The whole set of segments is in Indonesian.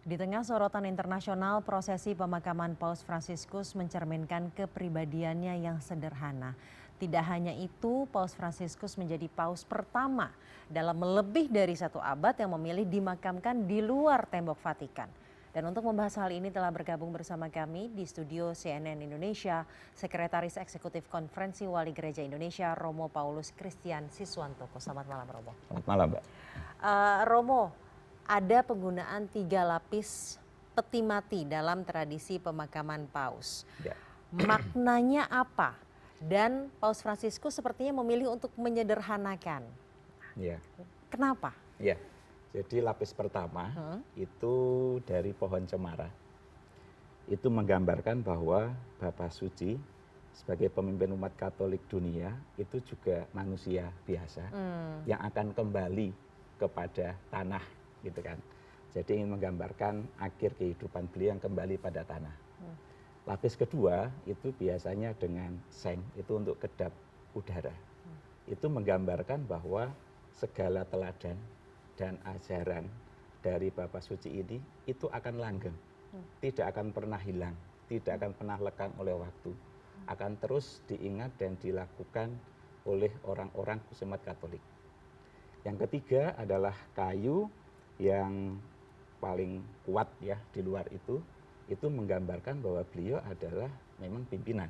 Di tengah sorotan internasional, prosesi pemakaman Paus Fransiskus mencerminkan kepribadiannya yang sederhana. Tidak hanya itu, Paus Fransiskus menjadi paus pertama dalam lebih dari 1 abad yang memilih dimakamkan di luar tembok Vatikan. Dan untuk membahas hal ini telah bergabung bersama kami di studio CNN Indonesia, Sekretaris Eksekutif Konferensi Wali Gereja Indonesia, Romo Paulus Christian Siswantoko. Selamat malam, Romo. Selamat malam, Mbak. Romo, ada penggunaan 3 lapis peti mati dalam tradisi pemakaman paus. Ya. Maknanya apa? Dan Paus Fransiskus sepertinya memilih untuk menyederhanakan. Ya. Kenapa? Ya. Jadi lapis pertama itu dari pohon cemara. Itu menggambarkan bahwa Bapa Suci sebagai pemimpin umat Katolik dunia itu juga manusia biasa yang akan kembali kepada tanah, gitu kan. Jadi ingin menggambarkan akhir kehidupan beliau yang kembali pada tanah. Lapis kedua itu biasanya dengan seng, itu untuk kedap udara. Itu menggambarkan bahwa segala teladan dan ajaran dari Bapa Suci ini itu akan langgeng, tidak akan pernah hilang, tidak akan pernah lekang oleh waktu, akan terus diingat dan dilakukan oleh orang-orang umat Katolik. Yang ketiga adalah kayu yang paling kuat ya di luar itu menggambarkan bahwa beliau adalah memang pimpinan,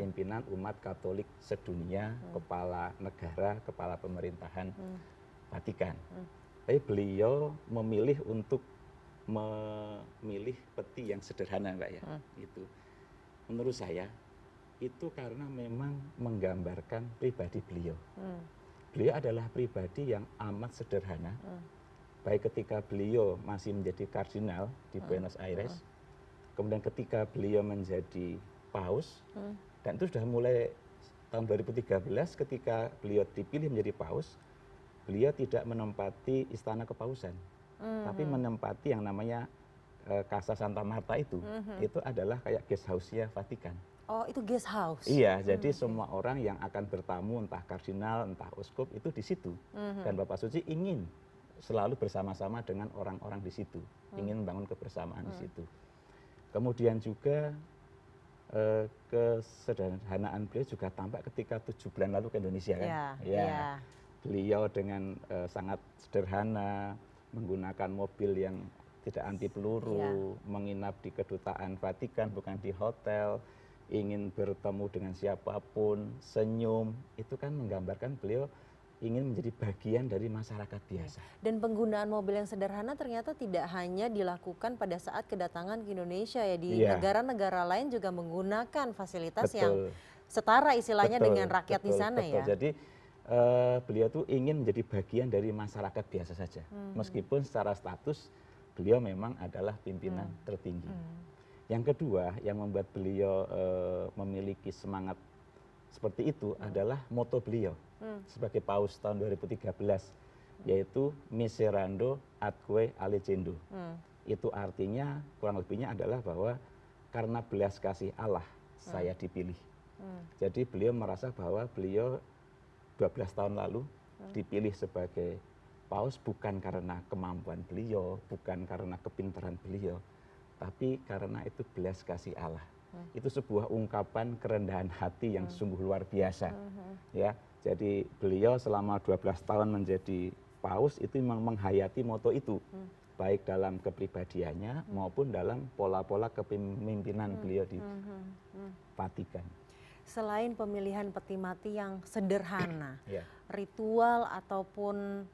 pimpinan umat Katolik sedunia, kepala negara, kepala pemerintahan Vatikan. Tapi beliau memilih untuk memilih peti yang sederhana, Mbak ya. Itu menurut saya itu karena memang menggambarkan pribadi beliau. Beliau adalah pribadi yang amat sederhana. Baik ketika beliau masih menjadi kardinal di Buenos Aires, kemudian ketika beliau menjadi paus, dan itu sudah mulai tahun 2013 ketika beliau dipilih menjadi paus, beliau tidak menempati istana kepausan, tapi menempati yang namanya Casa Santa Marta itu adalah kayak guest house-nya Vatikan. Oh, itu guest house? Iya, jadi semua orang yang akan bertamu, entah kardinal, entah uskup, itu di situ. Dan Bapak Suci ingin selalu bersama-sama dengan orang-orang di situ, ingin membangun kebersamaan di situ. Kemudian juga kesederhanaan beliau juga tampak ketika 7 bulan lalu ke Indonesia kan. Ya. Beliau dengan sangat sederhana, menggunakan mobil yang tidak anti peluru, menginap di kedutaan Vatikan, bukan di hotel, ingin bertemu dengan siapapun, senyum, itu kan menggambarkan beliau ingin menjadi bagian dari masyarakat biasa. Dan penggunaan mobil yang sederhana ternyata tidak hanya dilakukan pada saat kedatangan ke Indonesia ya, di negara-negara lain juga menggunakan fasilitas yang setara istilahnya dengan rakyat di sana ya. Jadi beliau tuh ingin menjadi bagian dari masyarakat biasa saja, meskipun secara status beliau memang adalah pimpinan tertinggi. Yang kedua yang membuat beliau memiliki semangat seperti itu adalah moto beliau sebagai paus tahun 2013, yaitu Miserando atque allegendo. Itu artinya kurang lebihnya adalah bahwa karena belas kasih Allah saya dipilih. Jadi beliau merasa bahwa beliau 12 tahun lalu dipilih sebagai paus bukan karena kemampuan beliau, bukan karena kepintaran beliau, tapi karena itu belas kasih Allah. Itu sebuah ungkapan kerendahan hati yang sungguh luar biasa. Ya, jadi beliau selama 12 tahun menjadi paus itu memang menghayati moto itu, baik dalam kepribadiannya maupun dalam pola-pola kepemimpinan beliau di Vatikan. Selain pemilihan peti mati yang sederhana, ritual ataupun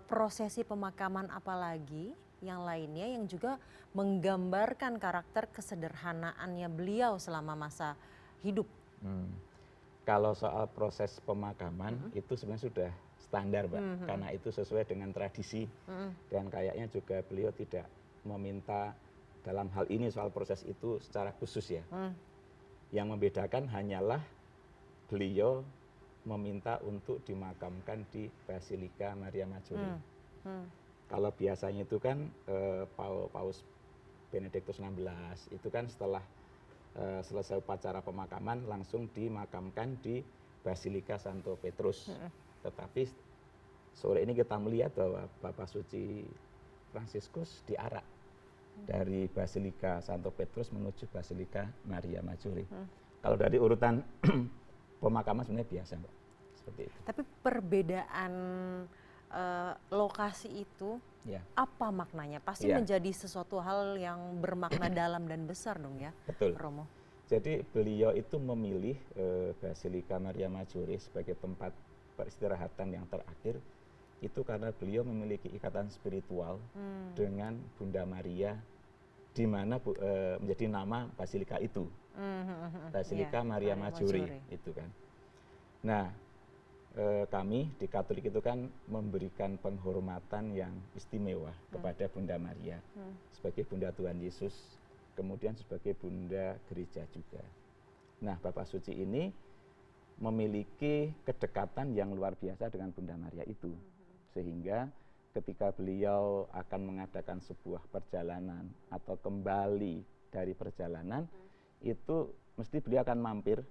prosesi pemakaman apalagi yang lainnya yang juga menggambarkan karakter kesederhanaannya beliau selama masa hidup? Kalau soal proses pemakaman itu sebenarnya sudah standar, Mbak, karena itu sesuai dengan tradisi dan kayaknya juga beliau tidak meminta dalam hal ini soal proses itu secara khusus ya. Yang membedakan hanyalah beliau meminta untuk dimakamkan di Basilika Maria Maggiore. Kalau biasanya itu kan Paus Benediktus XVI itu kan setelah selesai upacara pemakaman langsung dimakamkan di Basilika Santo Petrus. Tetapi sore ini kita melihat bahwa Bapak Suci Fransiskus diarak dari Basilika Santo Petrus menuju Basilika Maria Maggiore. Kalau dari urutan pemakaman sebenarnya biasa, Mbak. Seperti itu. Tapi perbedaan lokasi itu Ya, apa maknanya? Pasti Ya. menjadi sesuatu hal yang bermakna dalam dan besar dong ya, betul. Romo. Jadi beliau itu memilih Basilika Maria Maggiore sebagai tempat peristirahatan yang terakhir itu karena beliau memiliki ikatan spiritual dengan Bunda Maria, di mana menjadi nama Basilika itu, Basilika Iya, Maria Maggiore itu kan. Nah, kami di Katolik itu kan memberikan penghormatan yang istimewa kepada Bunda Maria sebagai Bunda Tuhan Yesus, kemudian sebagai Bunda Gereja juga. Nah, Bapak Suci ini memiliki kedekatan yang luar biasa dengan Bunda Maria itu, sehingga ketika beliau akan mengadakan sebuah perjalanan atau kembali dari perjalanan, itu mesti beliau akan mampir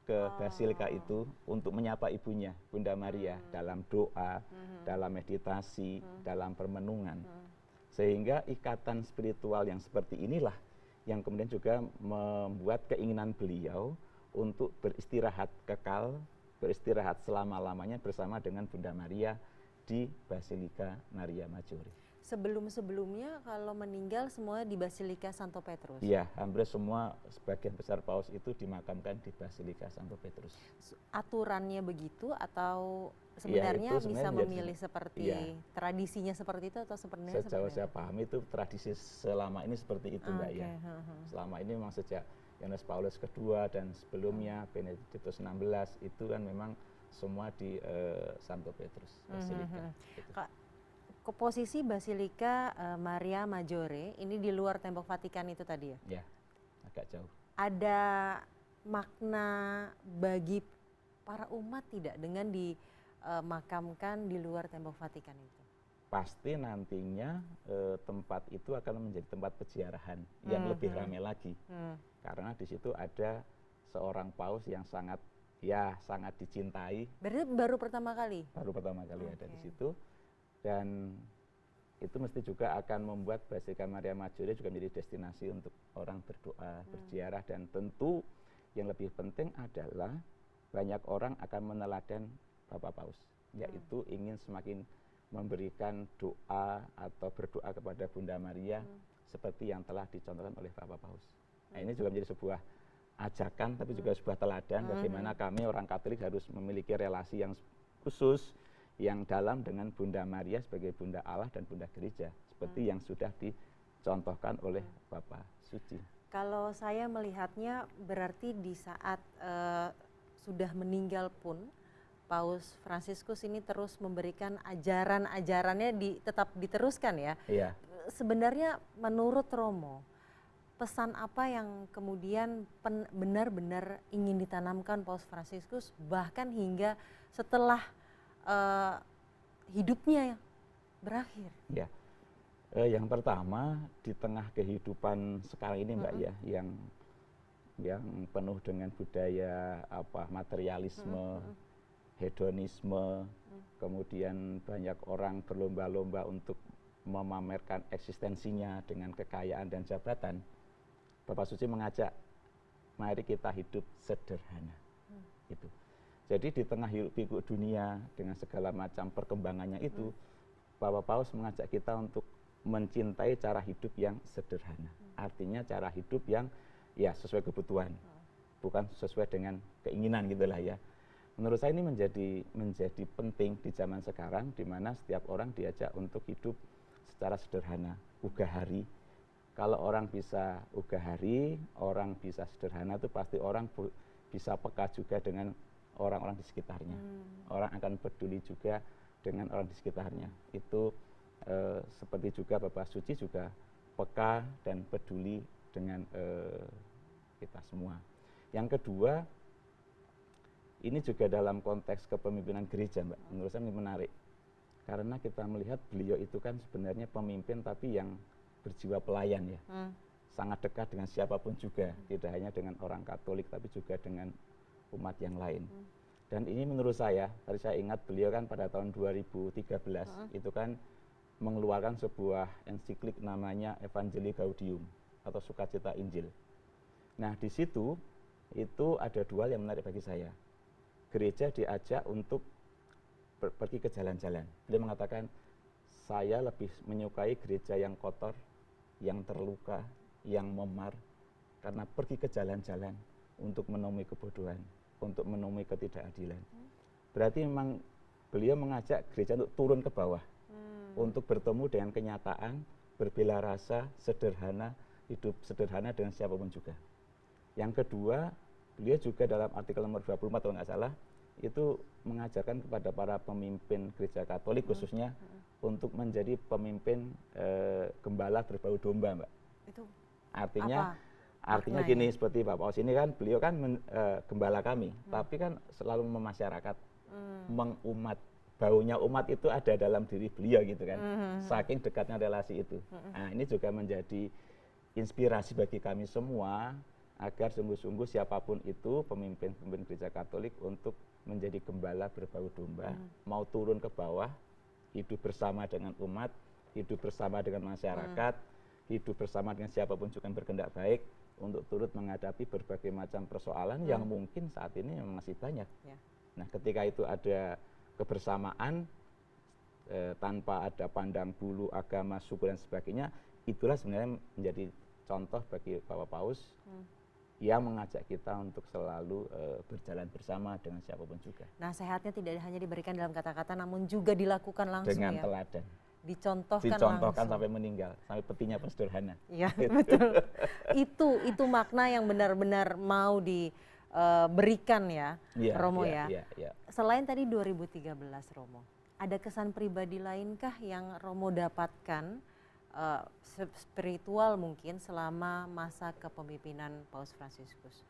ke Basilika itu untuk menyapa ibunya, Bunda Maria, dalam doa, dalam meditasi, dalam permenungan. Sehingga ikatan spiritual yang seperti inilah yang kemudian juga membuat keinginan beliau untuk beristirahat kekal, beristirahat selama-lamanya bersama dengan Bunda Maria di Basilika Maria Maggiore. Sebelum-sebelumnya kalau meninggal semua di Basilika Santo Petrus. Iya, hampir semua sebagian besar paus itu dimakamkan di Basilika Santo Petrus. Aturannya begitu atau sebenarnya itu bisa sebenarnya memilih seperti tradisinya seperti itu atau sebenarnya Sejauh seperti saya pahami itu tradisi selama ini seperti itu, Mbak ya. Selama ini memang sejak Yohanes Paulus II dan sebelumnya Benediktus XVI itu kan memang semua di Santo Petrus Basilika. Gitu. Posisi Basilika Maria Maggiore ini di luar tembok Vatikan itu tadi ya? Ya, agak jauh. Ada makna bagi para umat tidak dengan dimakamkan di luar tembok Vatikan itu? Pasti nantinya tempat itu akan menjadi tempat peziarahan yang lebih ramai lagi. Karena di situ ada seorang paus yang sangat dicintai. Berarti baru pertama kali? Baru pertama kali ada di situ. Dan itu mesti juga akan membuat Basilika Maria Maggiore juga menjadi destinasi untuk orang berdoa, berziarah, dan tentu yang lebih penting adalah banyak orang akan meneladan Bapak Paus, yaitu ingin semakin memberikan doa atau berdoa kepada Bunda Maria seperti yang telah dicontohkan oleh Bapak Paus. Nah, ini juga menjadi sebuah ajakan tapi juga sebuah teladan bagaimana kami orang Katolik harus memiliki relasi yang khusus yang dalam dengan Bunda Maria sebagai Bunda Allah dan Bunda Gereja seperti yang sudah dicontohkan oleh Bapak Suci. Kalau saya melihatnya berarti di saat sudah meninggal pun Paus Fransiskus ini terus memberikan ajaran-ajarannya tetap diteruskan ya. Iya. Sebenarnya menurut Romo, pesan apa yang kemudian benar-benar ingin ditanamkan Paus Fransiskus bahkan hingga setelah hidupnya berakhir? Ya, yang pertama di tengah kehidupan sekarang ini, Mbak ya, yang penuh dengan budaya materialisme, hedonisme, kemudian banyak orang berlomba-lomba untuk memamerkan eksistensinya dengan kekayaan dan jabatan. Bapak Suci mengajak, mari kita hidup sederhana. Itu. Jadi di tengah hiruk pikuk dunia dengan segala macam perkembangannya itu, Bapak Paus mengajak kita untuk mencintai cara hidup yang sederhana. Artinya cara hidup yang ya sesuai kebutuhan, bukan sesuai dengan keinginan gitulah ya. Menurut saya ini menjadi penting di zaman sekarang di mana setiap orang diajak untuk hidup secara sederhana, ugahari. Kalau orang bisa ugahari, orang bisa sederhana itu pasti orang bisa peka juga dengan orang-orang di sekitarnya. Orang akan peduli juga dengan orang di sekitarnya. Itu seperti juga Bapak Suci juga peka dan peduli dengan kita semua. Yang kedua, ini juga dalam konteks kepemimpinan gereja, Mbak. Menurut saya ini menarik. Karena kita melihat beliau itu kan sebenarnya pemimpin tapi yang berjiwa pelayan ya. Sangat dekat dengan siapapun juga. Tidak hanya dengan orang Katolik tapi juga dengan umat yang lain. Dan ini menurut saya, tadi saya ingat beliau kan pada tahun 2013 itu kan mengeluarkan sebuah ensiklik namanya Evangelii Gaudium atau Sukacita Injil. Nah, di situ itu ada dua yang menarik bagi saya. Gereja diajak untuk pergi ke jalan-jalan. Beliau mengatakan, saya lebih menyukai gereja yang kotor, yang terluka, yang memar, karena pergi ke jalan-jalan untuk menemui kebodohan, untuk menemui ketidakadilan. Berarti memang beliau mengajak gereja untuk turun ke bawah, untuk bertemu dengan kenyataan, berbela rasa, sederhana, hidup sederhana dengan siapapun juga. Yang kedua, beliau juga dalam artikel nomor 24 kalau nggak salah, itu mengajarkan kepada para pemimpin gereja Katolik khususnya untuk menjadi pemimpin gembala berbau domba, Mbak. Itu Artinya maknanya? gini, seperti Pak Paus ini kan, beliau kan gembala kami, tapi kan selalu memasyarakat, mengumat. Baunya umat itu ada dalam diri beliau gitu kan, saking dekatnya relasi itu. Nah, ini juga menjadi inspirasi bagi kami semua agar sungguh-sungguh siapapun itu pemimpin gereja Katolik untuk menjadi gembala berbau domba, mau turun ke bawah, hidup bersama dengan umat, hidup bersama dengan masyarakat, hidup bersama dengan siapapun juga yang berkehendak baik untuk turut menghadapi berbagai macam persoalan yang mungkin saat ini masih banyak. Nah, ketika itu ada kebersamaan tanpa ada pandang bulu, agama, suku dan sebagainya, itulah sebenarnya menjadi contoh bagi Bapak Paus yang mengajak kita untuk selalu berjalan bersama dengan siapapun juga. Nasehatnya tidak hanya diberikan dalam kata-kata, namun juga dilakukan langsung dengan ya. Teladan. Dicontohkan Dicontohkan langsung. sampai meninggal, sampai petinya pun sederhana. Iya, betul. Itu makna yang benar-benar mau diberikan ya, Romo ya. Selain tadi 2013, Romo, ada kesan pribadi lainkah yang Romo dapatkan spiritual mungkin selama masa kepemimpinan Paus Fransiskus?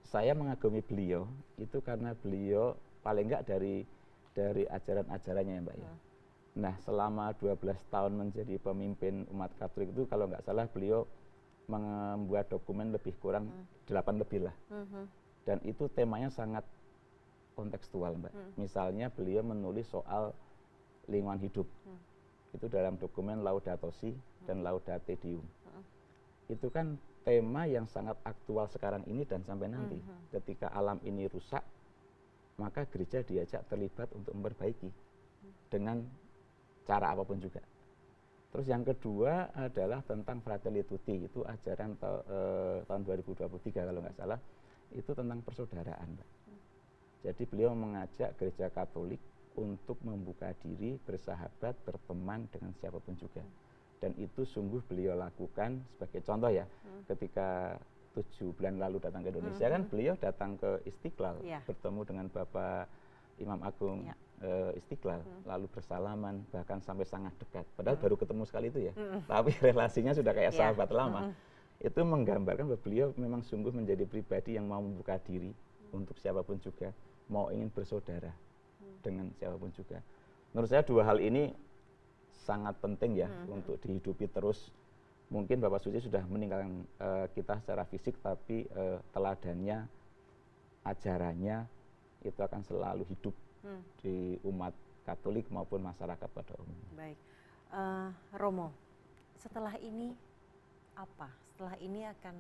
Saya mengagumi beliau itu karena beliau paling enggak dari ajaran-ajarannya ya, Mbak ya. Nah, selama 12 tahun menjadi pemimpin umat Katolik itu kalau nggak salah beliau membuat dokumen lebih kurang 8 lebih lah. Dan itu temanya sangat kontekstual, Mbak. Misalnya beliau menulis soal lingkungan hidup. Itu dalam dokumen Laudato Si dan Laudate Deum. Itu kan tema yang sangat aktual sekarang ini dan sampai nanti. Ketika alam ini rusak, maka gereja diajak terlibat untuk memperbaiki dengan cara apapun juga. Terus yang kedua adalah tentang Fratelli Tutti, itu ajaran tahun 2023 kalau nggak salah, itu tentang persaudaraan, Mbak. Jadi beliau mengajak gereja Katolik untuk membuka diri, bersahabat, berteman dengan siapapun juga. Dan itu sungguh beliau lakukan sebagai contoh ya, ketika 7 bulan lalu datang ke Indonesia kan beliau datang ke Istiqlal, bertemu dengan Bapak Imam Agung Istiqlal, lalu bersalaman, bahkan sampai sangat dekat. Padahal baru ketemu sekali itu ya, tapi relasinya sudah kayak sahabat lama. Itu menggambarkan bahwa beliau memang sungguh menjadi pribadi yang mau membuka diri untuk siapapun juga, mau ingin bersaudara dengan siapapun juga. Menurut saya dua hal ini sangat penting ya untuk dihidupi terus. Mungkin Bapak Suci sudah meninggalkan kita secara fisik, tapi teladannya, ajarannya itu akan selalu hidup di umat Katolik maupun masyarakat pada umumnya. Baik, Romo, setelah ini apa? Setelah ini akan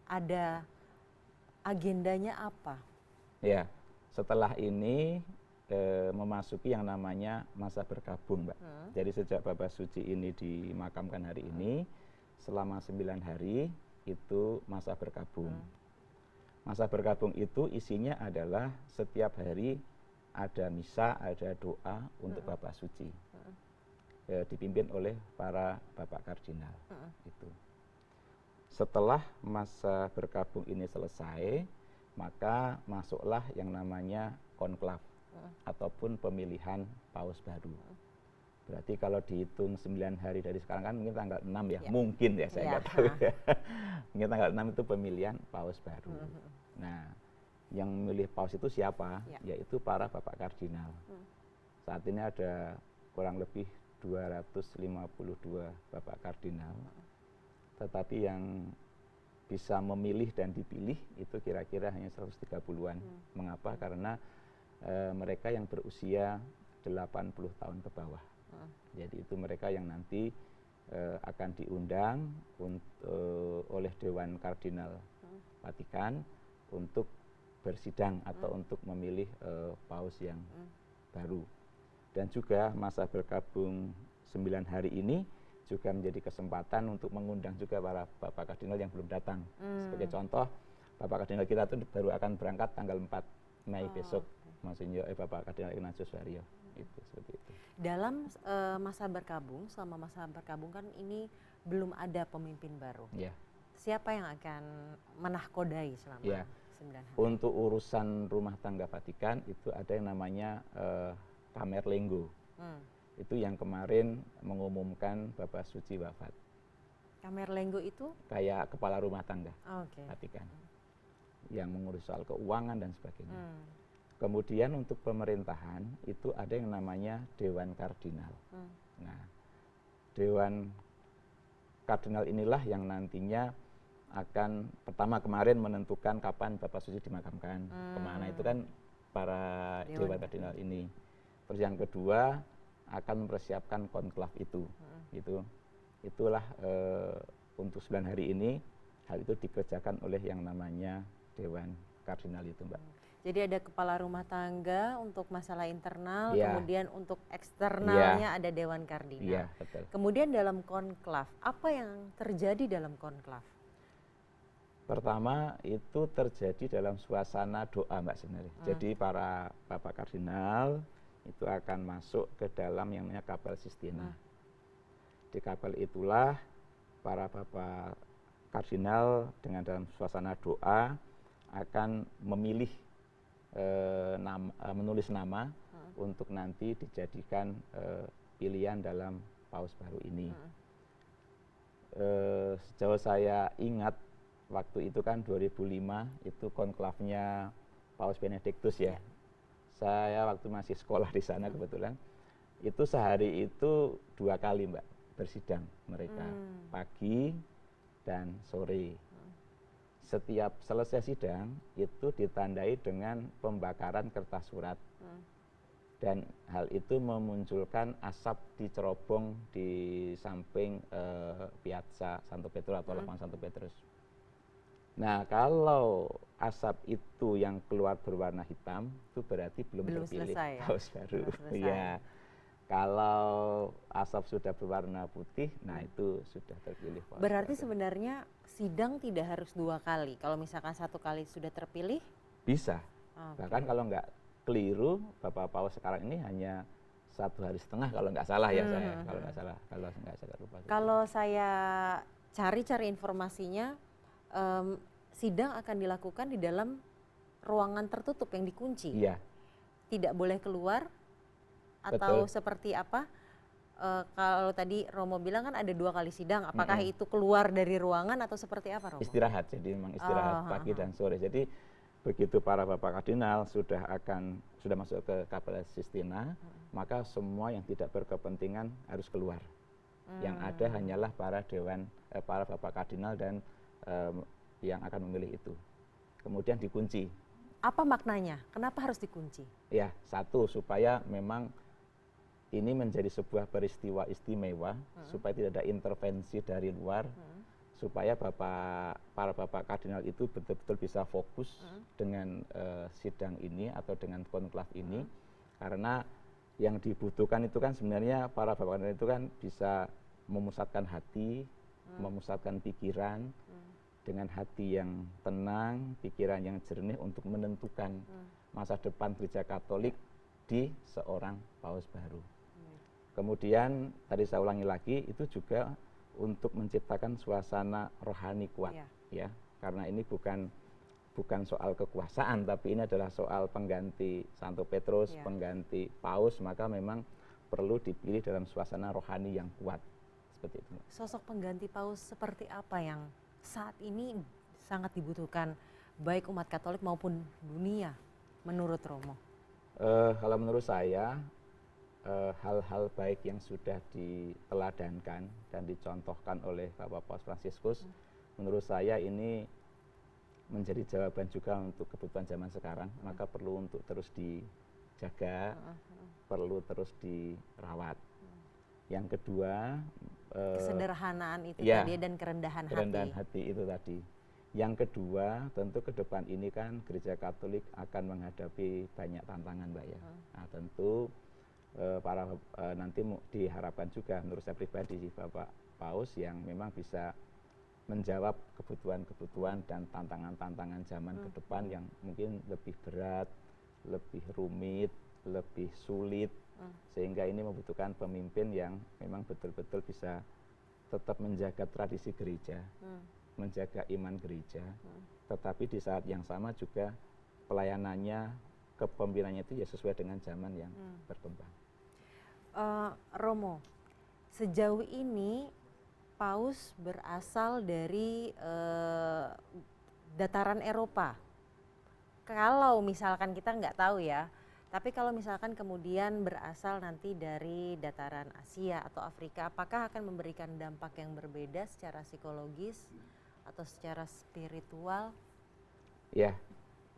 ada agendanya apa? Ya, setelah ini memasuki yang namanya masa berkabung, Mbak. Jadi sejak Bapak Suci ini dimakamkan hari ini, selama 9 hari itu masa berkabung. Masa berkabung itu isinya adalah setiap hari ada misa, ada doa untuk Bapak Suci, dipimpin oleh para Bapak Kardinal. Itu. Setelah masa berkabung ini selesai, maka masuklah yang namanya konklav ataupun pemilihan paus baru. Berarti kalau dihitung 9 hari dari sekarang kan mungkin tanggal 6 ya, mungkin ya, saya nggak tahu ya. Mungkin tanggal 6 itu pemilihan paus baru. Nah, yang memilih paus itu siapa? Yaitu para Bapak Kardinal. Saat ini ada kurang lebih 252 Bapak Kardinal. Tetapi yang bisa memilih dan dipilih itu kira-kira hanya 130-an. Mengapa? Karena mereka yang berusia 80 tahun ke bawah. Jadi itu mereka yang nanti akan diundang oleh Dewan Kardinal Vatikan untuk bersidang atau untuk memilih paus yang baru. Dan juga masa berkabung 9 hari ini juga menjadi kesempatan untuk mengundang juga para Bapak Kardinal yang belum datang. Sebagai contoh, Bapak Kardinal kita itu baru akan berangkat tanggal 4 Mei besok, Monsinyur Bapak Kardinal Ignatius Wario. Itu seperti itu. Dalam masa berkabung, selama masa berkabung kan ini belum ada pemimpin baru. Ya. Siapa yang akan menahkodai selama 9 hari? Untuk urusan rumah tangga Vatikan itu ada yang namanya Camerlengo. Itu yang kemarin mengumumkan Bapak Suci wafat. Camerlengo itu? Kayak kepala rumah tangga Vatikan. Yang mengurus soal keuangan dan sebagainya. Kemudian untuk pemerintahan itu ada yang namanya Dewan Kardinal. Nah, Dewan Kardinal inilah yang nantinya akan pertama kemarin menentukan kapan Bapak Suci dimakamkan. Kemana itu kan para Dewan Kardinal ini. Terus yang kedua akan mempersiapkan konklav itu. Itulah untuk 9 hari ini hal itu dikerjakan oleh yang namanya Dewan Kardinal itu, Mbak. Jadi ada kepala rumah tangga untuk masalah internal, Ya. kemudian untuk eksternalnya ada Dewan Kardinal. Iya, betul. Kemudian dalam konklav, apa yang terjadi dalam konklav? Pertama itu terjadi dalam suasana doa, Mbak, sebenarnya. Jadi para Bapak Kardinal itu akan masuk ke dalam yang namanya Kapel Sistina. Di kapel itulah para Bapak Kardinal dengan dalam suasana doa akan memilih menulis nama untuk nanti dijadikan pilihan dalam paus baru ini. Sejauh saya ingat waktu itu kan 2005 itu konklavnya Paus Benediktus ya. Saya waktu masih sekolah di sana kebetulan, itu sehari itu 2 kali, Mbak, bersidang mereka, pagi dan sore. Setiap selesai sidang itu ditandai dengan pembakaran kertas surat. Dan hal itu memunculkan asap di cerobong di samping Piazza Santo Petrus atau lapangan Santo Petrus. Nah, kalau asap itu yang keluar berwarna hitam, itu berarti belum terpilih selesai, ya? paus baru. Iya. Kalau asap sudah berwarna putih, nah itu sudah terpilih paus Berarti baru. sebenarnya sidang tidak harus 2 kali. Kalau misalkan 1 kali sudah terpilih? Bisa. Bahkan kalau nggak keliru, Bapak Paus sekarang ini hanya 1 hari setengah kalau nggak salah ya saya. Kalau nggak salah, kalau nggak saya lupa. Kalau saya cari informasinya, sidang akan dilakukan di dalam ruangan tertutup yang dikunci. Iya. Tidak boleh keluar atau seperti apa? Kalau tadi Romo bilang kan ada 2 kali sidang, apakah itu keluar dari ruangan atau seperti apa, Romo? Istirahat, jadi memang istirahat pagi dan sore. Jadi begitu para Bapak Kardinal sudah masuk ke Kapel Sistina, maka semua yang tidak berkepentingan harus keluar. Yang ada hanyalah para Bapak Kardinal dan yang akan memilih itu. Kemudian dikunci. Apa maknanya? Kenapa harus dikunci? Ya, satu, supaya memang ini menjadi sebuah peristiwa istimewa, supaya tidak ada intervensi dari luar, supaya para Bapak Kardinal itu betul-betul bisa fokus dengan sidang ini atau dengan konklav ini, karena yang dibutuhkan itu kan sebenarnya para Bapak Kardinal itu kan bisa memusatkan hati, memusatkan pikiran, dengan hati yang tenang, pikiran yang jernih untuk menentukan masa depan Gereja Katolik di seorang paus baru. Kemudian tadi saya ulangi lagi, itu juga untuk menciptakan suasana rohani kuat, ya, karena ini bukan soal kekuasaan, tapi ini adalah soal pengganti Santo Petrus, pengganti paus, maka memang perlu dipilih dalam suasana rohani yang kuat, seperti itu. Sosok pengganti paus seperti apa yang saat ini sangat dibutuhkan baik umat Katolik maupun dunia menurut Romo? Kalau menurut saya hal-hal baik yang sudah diteladankan dan dicontohkan oleh Bapak Paus Fransiskus, menurut saya ini menjadi jawaban juga untuk kebutuhan zaman sekarang, maka perlu untuk terus dijaga, perlu terus dirawat. Yang kedua, kesederhanaan itu ya, tadi dan kerendahan kerendahan hati. hati itu tadi. Yang kedua, tentu ke depan ini kan Gereja Katolik akan menghadapi banyak tantangan, Mbak ya. Nah, tentu nanti diharapkan juga menurut saya pribadi Bapak Paus yang memang bisa menjawab kebutuhan-kebutuhan dan tantangan-tantangan zaman ke depan yang mungkin lebih berat, lebih rumit, lebih sulit, sehingga ini membutuhkan pemimpin yang memang betul-betul bisa tetap menjaga tradisi gereja, menjaga iman gereja, tetapi di saat yang sama juga pelayanannya, kepemimpinannya itu ya sesuai dengan zaman yang berkembang. Romo, sejauh ini Paus berasal dari dataran Eropa. Kalau misalkan kita nggak tahu ya, tapi kalau misalkan kemudian berasal nanti dari dataran Asia atau Afrika, apakah akan memberikan dampak yang berbeda secara psikologis atau secara spiritual? Ya,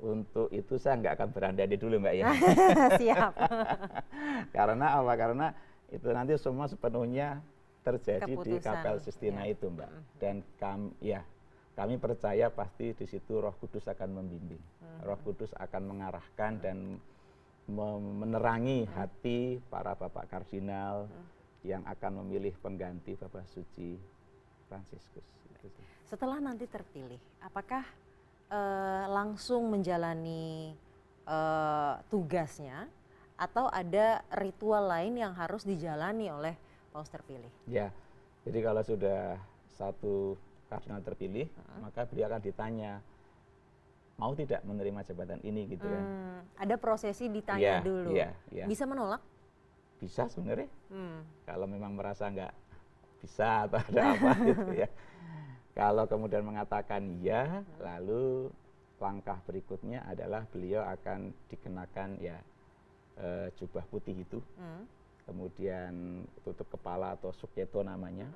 untuk itu saya nggak akan berandai dulu, Mbak ya. Siap. Karena apa? Karena itu nanti semua sepenuhnya terjadi di Kapel Sistina itu, Mbak. Dan kami percaya pasti di situ Roh Kudus akan membimbing. Roh Kudus akan mengarahkan dan menerangi hati para Bapak Kardinal yang akan memilih pengganti Bapak Suci Fransiskus. Setelah nanti terpilih, apakah langsung menjalani tugasnya atau ada ritual lain yang harus dijalani oleh Paus terpilih? Ya, jadi kalau sudah satu kardinal terpilih, maka beliau akan ditanya mau tidak menerima jabatan ini gitu kan. Ada prosesi ditanya dulu. Ya. Bisa menolak? Bisa sebenarnya. Kalau memang merasa nggak bisa atau ada apa gitu ya. Kalau kemudian mengatakan iya, lalu langkah berikutnya adalah beliau akan dikenakan jubah putih itu, kemudian tutup kepala atau sukyeto namanya,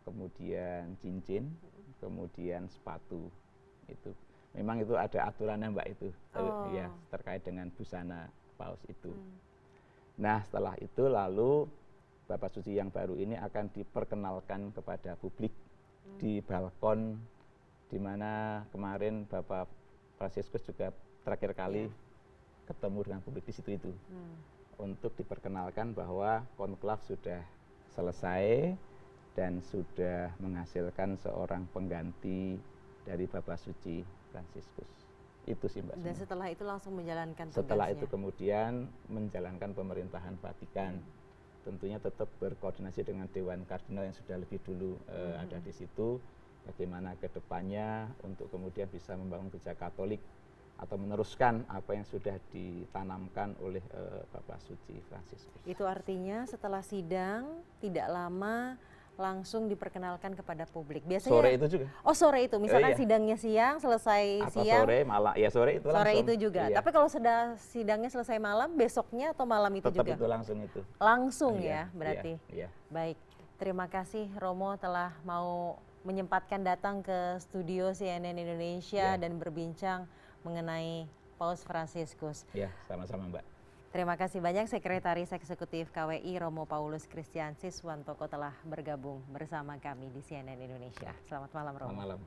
kemudian cincin, kemudian sepatu. Itu memang itu ada aturannya, Mbak, itu ya terkait dengan busana Paus itu. Nah, setelah itu lalu Bapak Suci yang baru ini akan diperkenalkan kepada publik di balkon, di mana kemarin Bapak Fransiskus juga terakhir kali ketemu dengan publik di situ itu, untuk diperkenalkan bahwa konklav sudah selesai dan sudah menghasilkan seorang pengganti dari Bapak Suci Fransiskus. Itu sih, Mbak. Dan setelah itu langsung menjalankan tugasnya. Setelah itu kemudian menjalankan pemerintahan Vatikan. Tentunya tetap berkoordinasi dengan Dewan Kardinal yang sudah lebih dulu ada di situ, bagaimana ke depannya untuk kemudian bisa membangun Gereja Katolik atau meneruskan apa yang sudah ditanamkan oleh Bapak Suci Fransiskus. Itu artinya setelah sidang tidak lama langsung diperkenalkan kepada publik. Biasanya sore itu juga. Oh, sore itu. Misalkan sidangnya siang, selesai atau siang. Sore, malam. Ya, sore itu langsung. Sore itu juga. Tapi kalau sudah sidangnya selesai malam, besoknya atau malam itu tetap juga? Itu langsung itu. Langsung ya, berarti. Iya. Baik. Terima kasih Romo telah mau menyempatkan datang ke studio CNN Indonesia dan berbincang mengenai Paus Fransiskus. Ya, sama-sama, Mbak. Terima kasih banyak Sekretaris Eksekutif KWI Romo Paulus Kristiansis Wantoko telah bergabung bersama kami di CNN Indonesia. Selamat malam, Romo. Selamat malam.